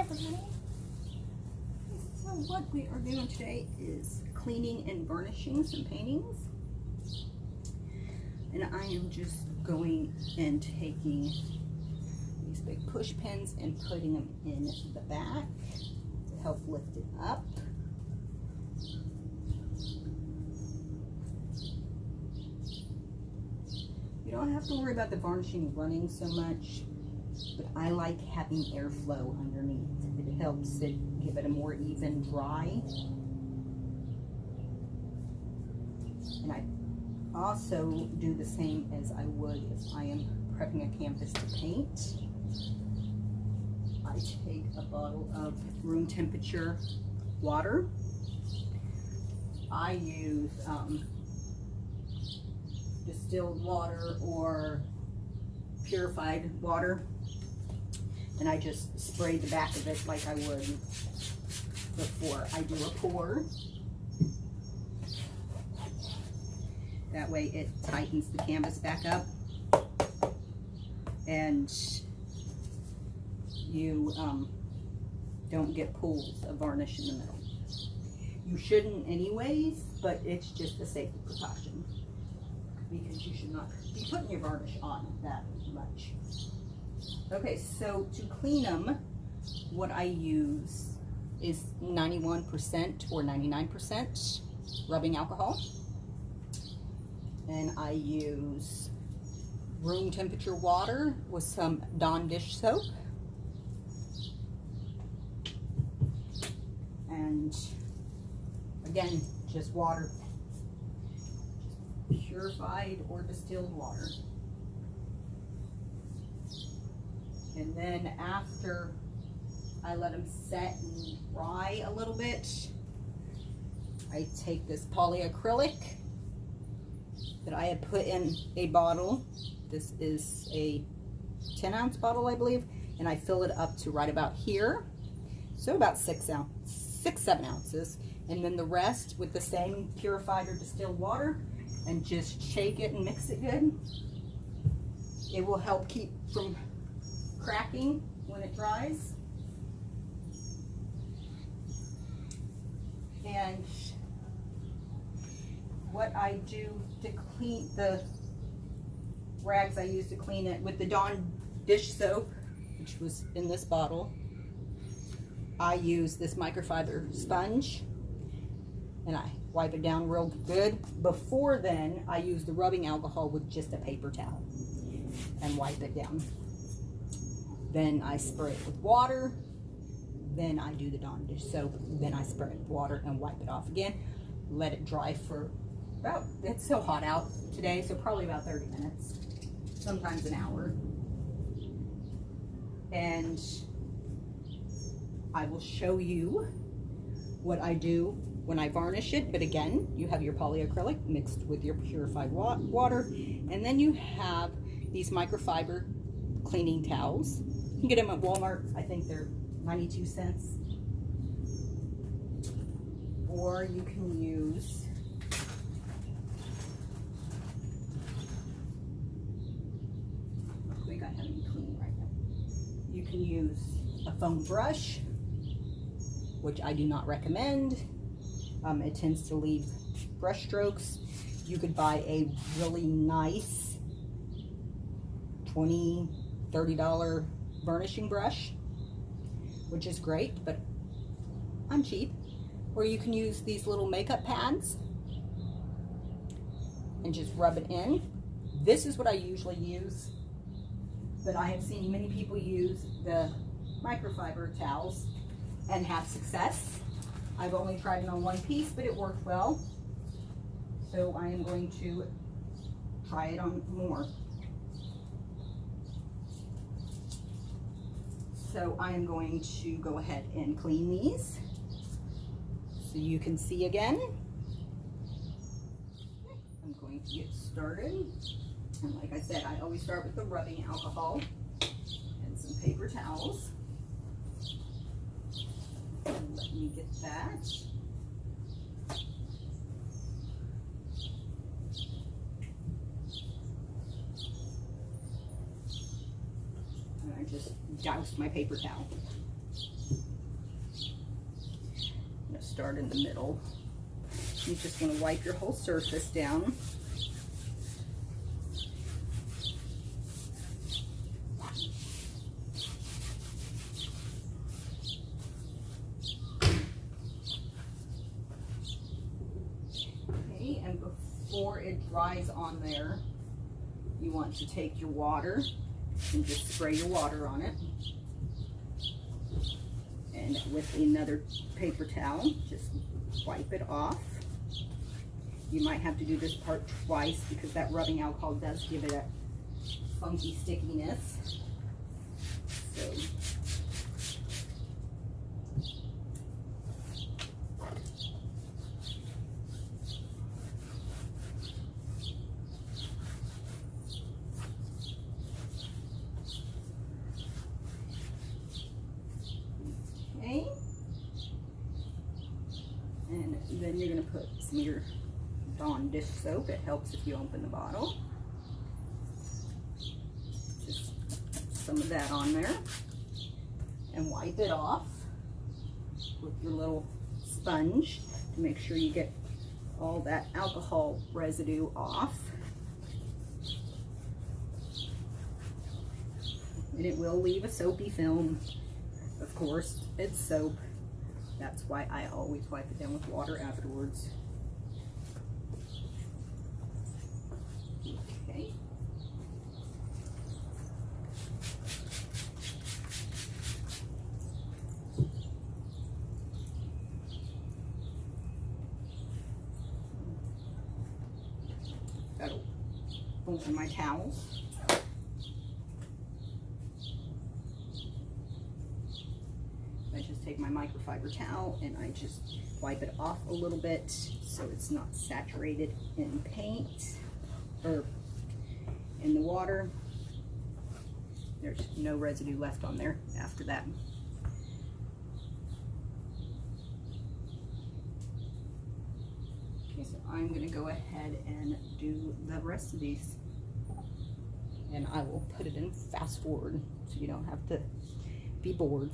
everybody. So what we are doing today is cleaning and varnishing some paintings. And I am just going and taking these big push pins and putting them in the back to help lift it up. You don't have to worry about the varnishing running so much, but I like having airflow underneath. It helps it give it a more even dry. And I also do the same as I would if I am prepping a canvas to paint. I take a bottle of room temperature water. I use distilled water or purified water, and I just spray the back of it like I would before I do a pour. That way it tightens the canvas back up and you don't get pools of varnish in the middle. You shouldn't anyways, but it's just a safety precaution because you should not be putting your varnish on that much. Okay, so to clean them, what I use is 91% or 99% rubbing alcohol. And I use room temperature water with some Dawn dish soap. And again, just water. Just purified or distilled water. And then after I let them set and dry a little bit, I take this polyacrylic that I had put in a bottle. This is a 10-ounce bottle, I believe, and I fill it up to right about here. So about 6-7 ounces. And then the rest with the same purified or distilled water, and just shake it and mix it good. It will help keep from cracking when it dries. And what I do to clean the rags I use to clean it with the Dawn dish soap, which was in this bottle, I use this microfiber sponge and I wipe it down real good. Before then, I use the rubbing alcohol with just a paper towel and wipe it down. Then I spray it with water. Then I do the Dawn dish soap. Then I spray it with water and wipe it off again. Let it dry for about, it's so hot out today, so probably about 30 minutes, sometimes an hour. And I will show you what I do when I varnish it. But again, you have your polyacrylic mixed with your purified water, and then you have these microfiber cleaning towels. You can get them at Walmart. I think they're 92 cents. Or you can use you can use a foam brush, which I do not recommend. It tends to leave brush strokes. You could buy a really nice $20, $30 varnishing brush, which is great, but I'm cheap. Or you can use these little makeup pads and just rub it in. This is what I usually use, but I have seen many people use the microfiber towels and have success. I've only tried it on one piece, but it worked well. So I am going to try it on more. So I am going to go ahead and clean these so you can see again. I'm going to get started. And like I said, I always start with the rubbing alcohol and some paper towels. Let me get that. And I just doused my paper towel. I'm going to start in the middle. You just want to wipe your whole surface down. Okay, and before it dries on there, you want to take your water and just spray your water on it. And with another paper towel, just wipe it off. You might have to do this part twice because that rubbing alcohol does give it a funky stickiness. So, okay. And then you're going to put some of your Dawn dish soap. It helps if you open the bottle. Just some of that on there. And wipe it off with your little sponge to make sure you get all that alcohol residue off. And it will leave a soapy film. Of course, it's soap. That's why I always wipe it down with water afterwards. Okay. That'll open my towels. I just take my microfiber towel and I just wipe it off a little bit so it's not saturated in paint or in the water. There's no residue left on there after that. Okay, so I'm going to go ahead and do the rest of these. And I will put it in fast forward so you don't have to be bored.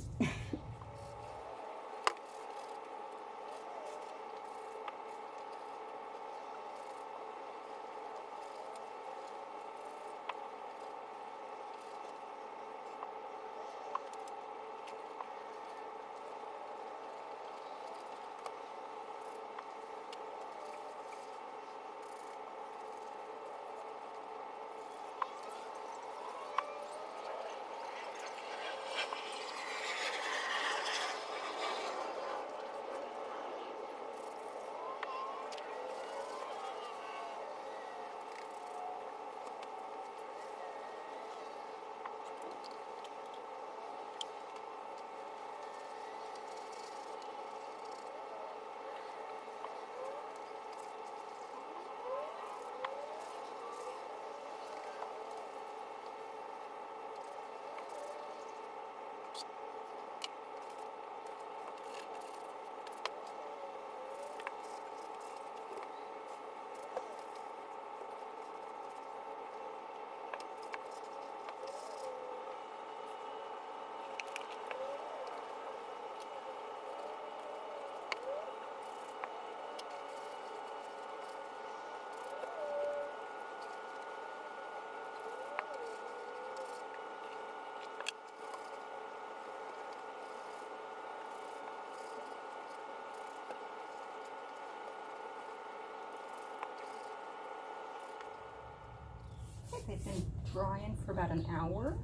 They've been drying for about an hour.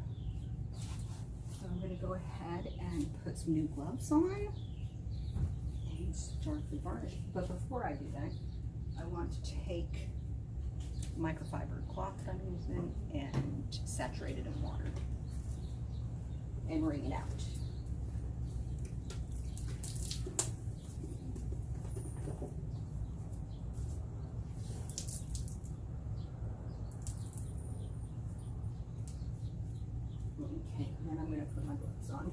So I'm going to go ahead and put some new gloves on and start the varnish. But before I do that, I want to take microfiber cloth that I'm using and saturate it in water and wring it out. Okay, and then I'm going to put my gloves on.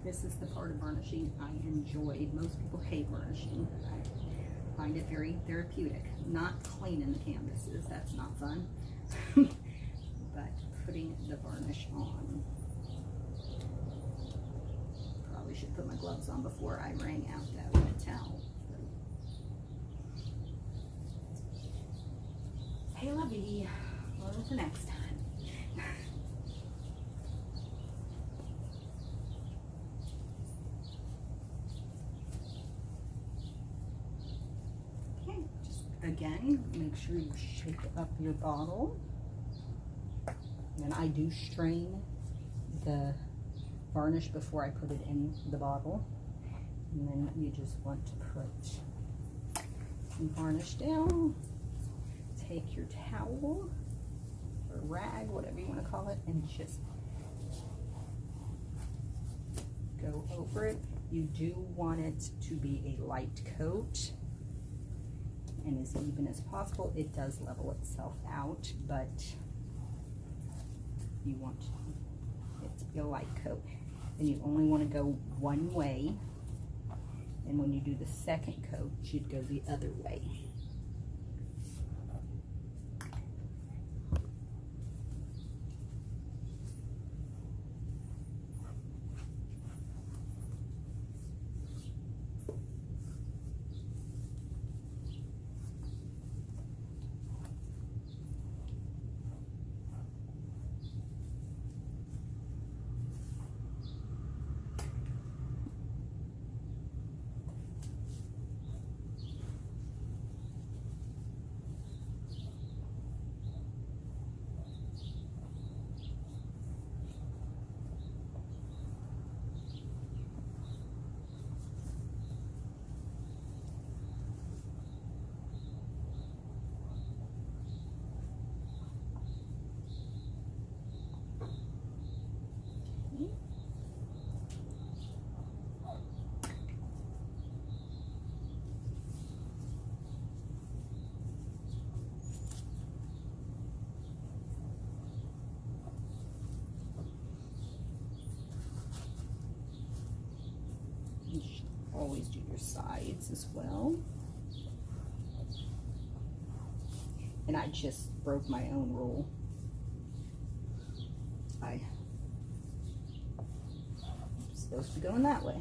This is the part of varnishing I enjoy. Most people hate varnishing. find it very therapeutic. Not cleaning the canvases, that's not fun. But putting the varnish on. Probably should put my gloves on before I wring out that towel. Hey, lovey, learn for next time. Okay, just again, make sure you shake up your bottle. And I do strain the varnish before I put it in the bottle. And then you just want to put some varnish down. Take your towel or rag, whatever you want to call it, and just go over it. You do want it to be a light coat and as even as possible. It does level itself out, but you want it to be a light coat. And you only want to go one way, and when you do the second coat, you should go the other way. Always do your sides as well. And I just broke my own rule. I'm supposed to be going that way.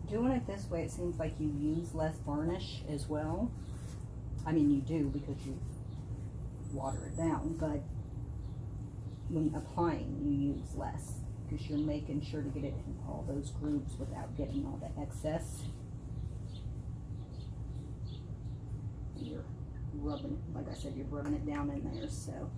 Doing it this way, it seems like you use less varnish as well. I mean, you do because you water it down, but when applying, you use less because you're making sure to get it in all those grooves without getting all the excess. You're rubbing, like I said, you're rubbing it down in there, so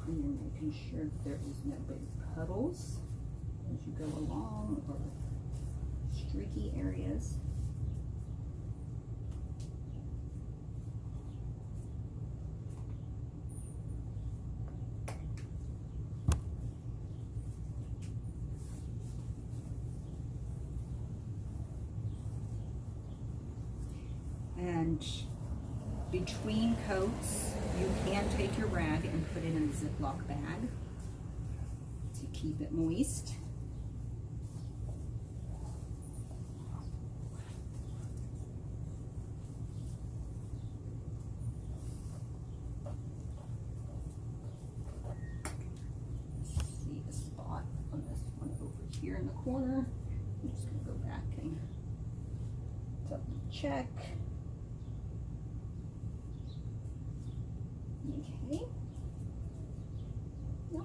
and you're making sure that there is no big puddles as you go along or streaky areas. And between coats, you can take your rag and put it in a Ziploc bag to keep it moist. See a spot on this one over here in the corner. I'm just going to go back and double check. Okay. Yeah.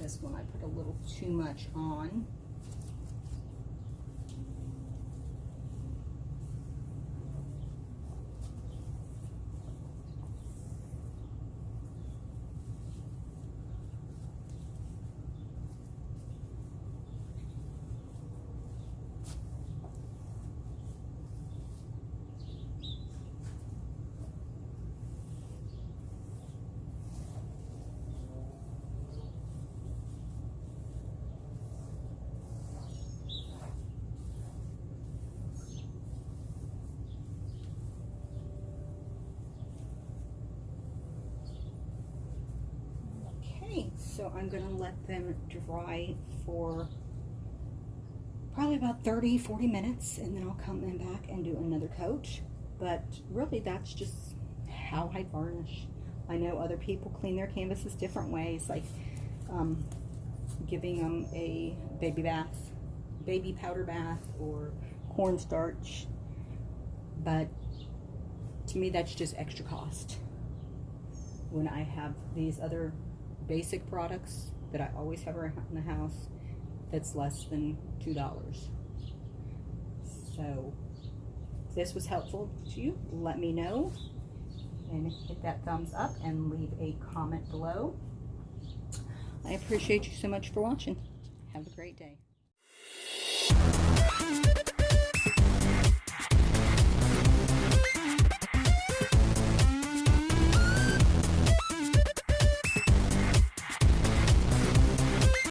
This one I put a little too much on. Okay, so I'm gonna let them dry for probably about 30-40 minutes, and then I'll come in back and do another coat. But really, that's just how I varnish. I know other people clean their canvases different ways, like giving them a baby bath, baby powder bath, or cornstarch. But to me, that's just extra cost. When I have these other basic products that I always have around in the house, that's less than $2. So if this was helpful to you, let me know and hit that thumbs up and leave a comment below. I appreciate you so much for watching. Have a great day.